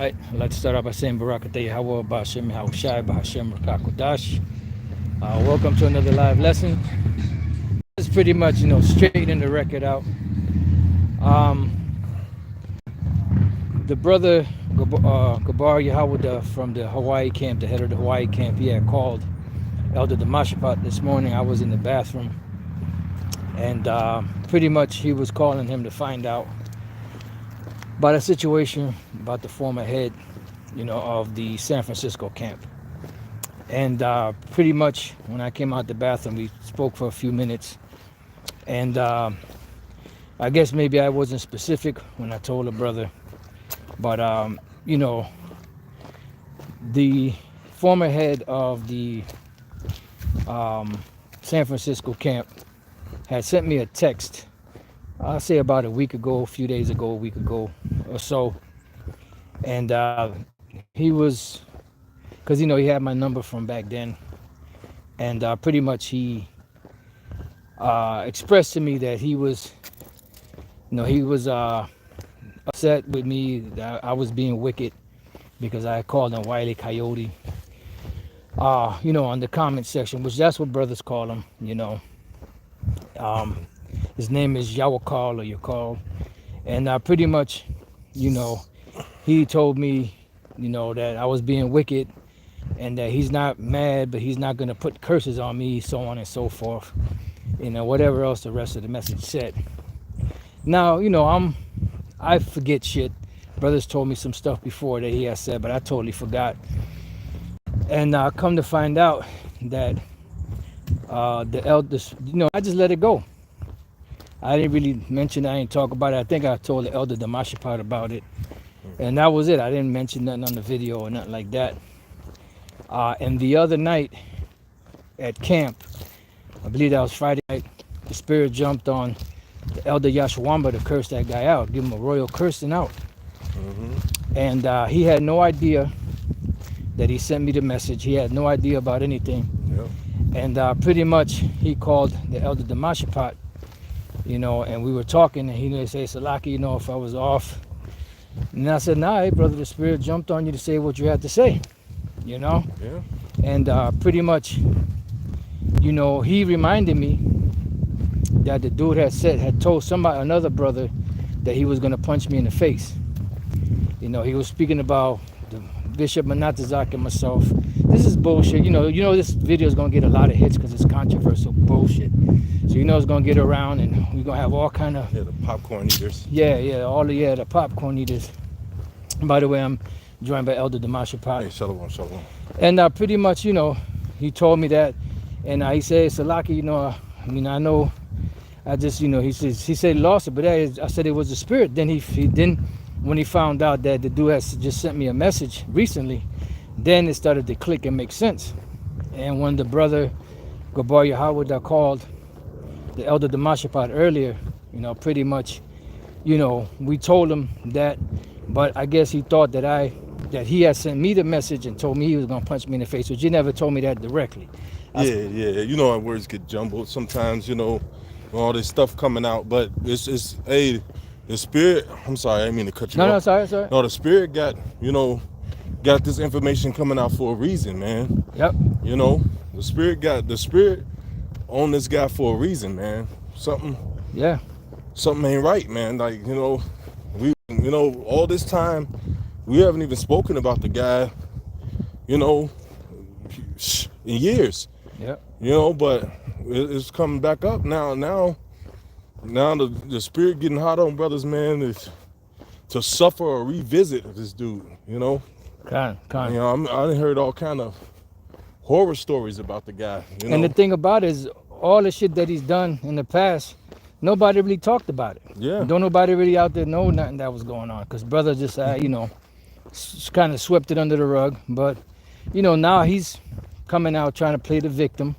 Right, let's start off by saying Barakatah Yahweh Ba'ashem Yahushai Ba'ashem Rakakodash. Welcome to another live lesson. It's pretty much, straightening the record out. The brother Gabar Yahweh from the Hawaii camp, the head of the Hawaii camp, he had called Elder Damashapat this morning. I was in the bathroom, and pretty much he was calling him to find out about a situation about the former head, of the San Francisco camp. And pretty much when I came out the bathroom, we spoke for a few minutes. And I guess maybe I wasn't specific when I told the brother, but the former head of the San Francisco camp had sent me a text, I'll say about a week ago, a few days ago, a week ago or so. And he was, because he had my number from back then, and pretty much he expressed to me that he was upset with me that I was being wicked because I called him Wile E. Coyote, on the comment section, which that's what brothers call him, his name is Yawakal or Yakal, and pretty much, he told me, that I was being wicked and that he's not mad, but he's not going to put curses on me, so on and so forth, whatever else the rest of the message said. Now, I forget shit. Brothers told me some stuff before that he had said, but I totally forgot. And come to find out that the elders, I just let it go. I didn't really mention it. I didn't talk about it. I think I told the elder Damashapat about it. And that was it. I didn't mention nothing on the video or nothing like that. And the other night at camp, I believe that was Friday night, the spirit jumped on the elder Yashwamba to curse that guy out, give him a royal cursing out. Mm-hmm. And he had no idea that he sent me the message. He had no idea about anything. Yep. And pretty much he called the elder Damashapat, and we were talking, and he said, Salaki, if I was off. And I said, nah, hey, brother, the spirit jumped on you to say what you had to say, Yeah. And pretty much, he reminded me that the dude had told another brother, that he was going to punch me in the face. He was speaking about the Bishop Manatazak and myself. This is bullshit. This video is going to get a lot of hits because it's controversial bullshit. So it's going to get around, and we're going to have all kind of... Yeah, the popcorn eaters. The popcorn eaters. By the way, I'm joined by Elder Damashapat. Hey, shalom, shalom. And pretty much, he told me that, and he said, Salaki, I know, I just, he said he lost it, but I said it was the spirit. Then when he found out that the dude has just sent me a message recently, then it started to click and make sense. And when the brother Gabar Yahweh called the elder Damashapat earlier, pretty much, we told him that, but I guess he thought that he had sent me the message and told me he was going to punch me in the face, which he never told me that directly. Yeah, our words get jumbled sometimes, all this stuff coming out, but it's the spirit, I'm sorry, I didn't mean to cut you off. No, sorry. No, the spirit got this information coming out for a reason, man. Yep. The spirit on this guy for a reason, man. Something ain't right, man. Like, all this time, we haven't even spoken about the guy, in years. Yeah. But it's coming back up now. Now the spirit getting hot on brothers, man, is to suffer or revisit this dude, Kind. I done heard all kind of horror stories about the guy, And the thing about it is, all the shit that he's done in the past, nobody really talked about it. Yeah. Don't nobody really out there know nothing that was going on, because brother just, kind of swept it under the rug. But, now he's coming out trying to play the victim.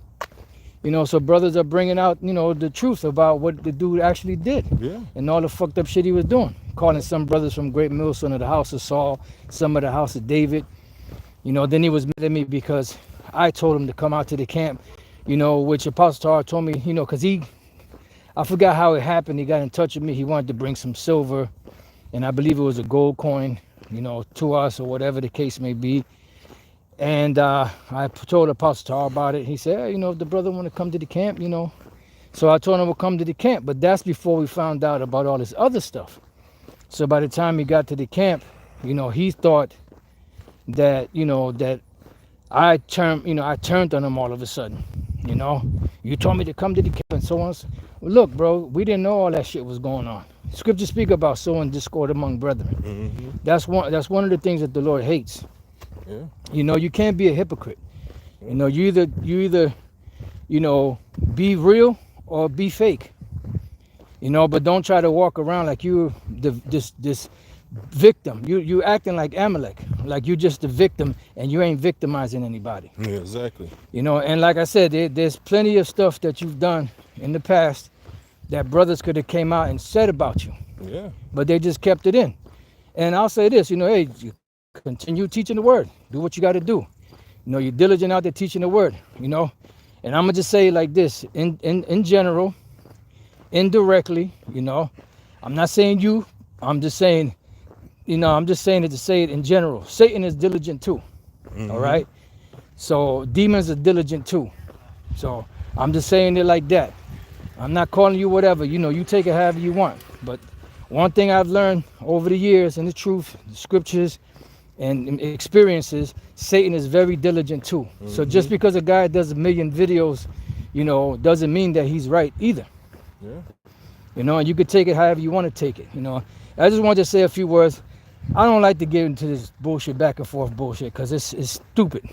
So brothers are bringing out, the truth about what the dude actually did. Yeah. And all the fucked up shit he was doing. Calling some brothers from Great Millstone of the house of Saul, some of the house of David. Then he was mad at me because I told him to come out to the camp, which Apostle Tar told me, because I forgot how it happened. He got in touch with me. He wanted to bring some silver, and I believe it was a gold coin to us or whatever the case may be. And I told Apostle Tar about it. He said, hey, if the brother want to come to the camp, So I told him we'll come to the camp, but that's before we found out about all this other stuff. So by the time he got to the camp, he thought that, that I turned on him all of a sudden. You told me to come to the camp and so on. Well, look, bro, we didn't know all that shit was going on. Scripture speak about sowing discord among brethren. Mm-hmm. That's one of the things that the Lord hates. Yeah. You can't be a hypocrite. You either be real or be fake. But don't try to walk around like you this victim. You acting like Amalek, like you just the victim and you ain't victimizing anybody. Yeah, exactly. And like I said, there's plenty of stuff that you've done in the past that brothers could have came out and said about you. Yeah. But they just kept it in. And I'll say this, hey, you continue teaching the word. Do what you got to do. You're diligent out there teaching the word, And I'm going to just say it like this, in general, indirectly, I'm not saying you, I'm just saying, I'm just saying it to say it in general. Satan is diligent too. Mm-hmm. All right. So demons are diligent too. So I'm just saying it like that. I'm not calling you whatever, you take it however you want. But one thing I've learned over the years in the truth, the scriptures and experiences, Satan is very diligent too. Mm-hmm. So just because a guy does 1 million videos, doesn't mean that he's right either. Yeah. And you could take it however you want to take it. I just wanted to say a few words. I don't like to get into this bullshit, back and forth bullshit, because it's stupid,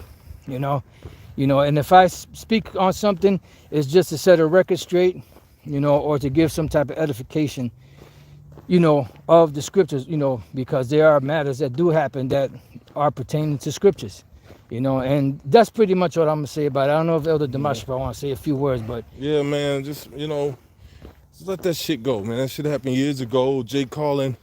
and if I speak on something, it's just to set a record straight, or to give some type of edification, of the scriptures, because there are matters that do happen that are pertaining to scriptures, and that's pretty much what I'm gonna say about it. I don't know if Elder Damashpa want to say a few words, but yeah, man, just let that shit go, man. That shit happened years ago. Jay calling.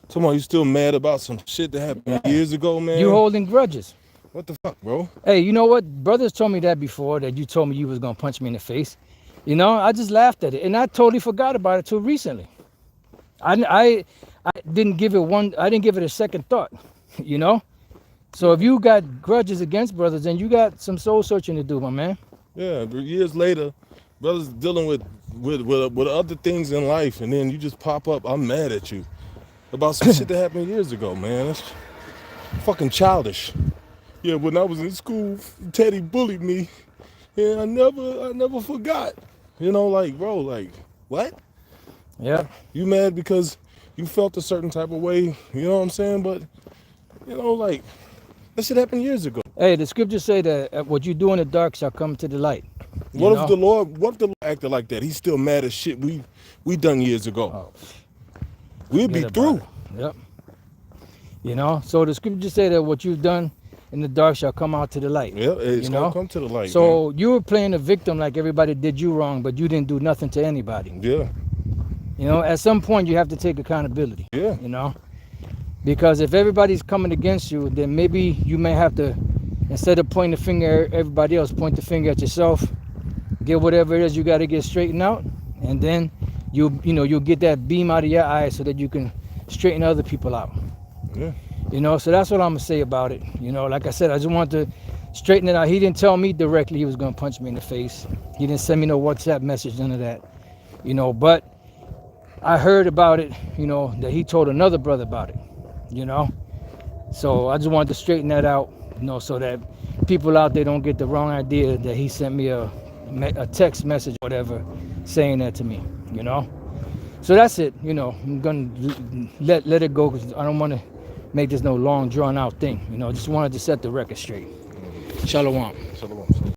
Someone, you still mad about some shit that happened years ago, man? You holding grudges. What the fuck, bro? Hey, you know what? Brothers told me that before, that you told me you was going to punch me in the face. I just laughed at it. And I totally forgot about it till recently. I didn't give it a second thought, So if you got grudges against brothers, then you got some soul searching to do, my man. Yeah, but years later, brothers dealing with other things in life, and then you just pop up, I'm mad at you about some shit that happened years ago, man. That's fucking childish. Yeah, when I was in school, Teddy bullied me, and I never forgot. Bro, what? Yeah. You mad because you felt a certain type of way, you know what I'm saying? But, that shit happened years ago. Hey, the scriptures say that what you do in the dark shall come to the light. What if the Lord acted like that? He's still mad at shit we done years ago. Oh. We'd be through. Yep. So the scriptures say that what you've done in the dark shall come out to the light. Yeah, it's gonna come to the light. So you were playing a victim, like everybody did you wrong, but you didn't do nothing to anybody. Yeah. At some point you have to take accountability. Yeah. Because if everybody's coming against you, then maybe you may have to, instead of pointing the finger at everybody else, point the finger at yourself, get whatever it is you got to get straightened out, and then you'll get that beam out of your eye so that you can straighten other people out. Yeah. So that's what I'm gonna say about it. Like I said, I just want to straighten it out. He didn't tell me directly he was gonna punch me in the face. He didn't send me no WhatsApp message, none of that. But I heard about it, that he told another brother about it, So I just wanted to straighten that out, so that people out there don't get the wrong idea that he sent me a text message, whatever, saying that to me, So that's it, I'm gonna let it go, because I don't want to make this no long drawn out thing, just wanted to set the record straight. Shalom. Shalom.